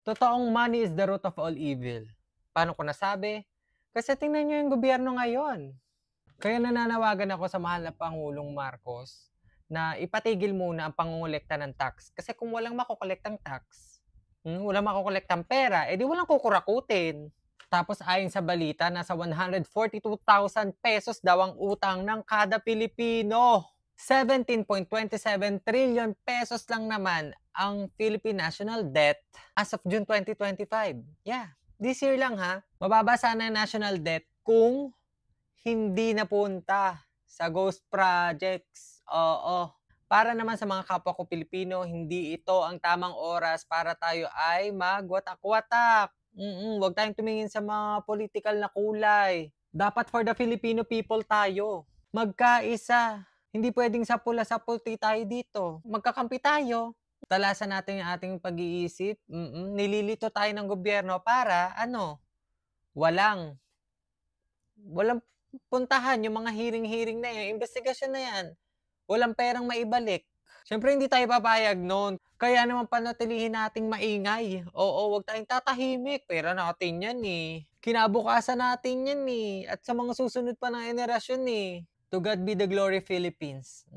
Totoong money is the root of all evil. Paano ko nasabi? Kasi tingnan niyo yung gobyerno ngayon. Kaya nananawagan ako sa mahal na Pangulong Marcos na ipatigil muna ang pangongolekta ng tax. Kasi kung walang makokolektang tax, walang makokolektang pera, edi walang kukurakutin. Tapos ayon sa balita, nasa 142,000 pesos daw ang utang ng kada Pilipino. 17.27 trillion pesos lang naman ang Philippine National Debt as of June 2025. Yeah, this year lang ha. Mababa sana ang national debt kung hindi napunta sa ghost projects. Oo. Para naman sa mga kapwa ko Pilipino, hindi ito ang tamang oras para tayo ay magwatak-watak. Huwag tayong tumingin sa mga political na kulay. Dapat for the Filipino people tayo. Magkaisa. Hindi pwedeng sapula-saputi tayo dito. Magkakampi tayo. Talasan natin yung ating pag-iisip. Nililito tayo ng gobyerno para ano? Walang walang puntahan yung mga hearing-hearing na yan, investigasyon na yan. Walang perang maibalik. Siyempre hindi tayo papayag noon. Kaya naman panatilihin nating maingay. Oo, wag tayong tatahimik. Pera natin yan eh. Kinabukasan natin yan eh. At sa mga susunod pa na henerasyon eh. To God be the glory, Philippines.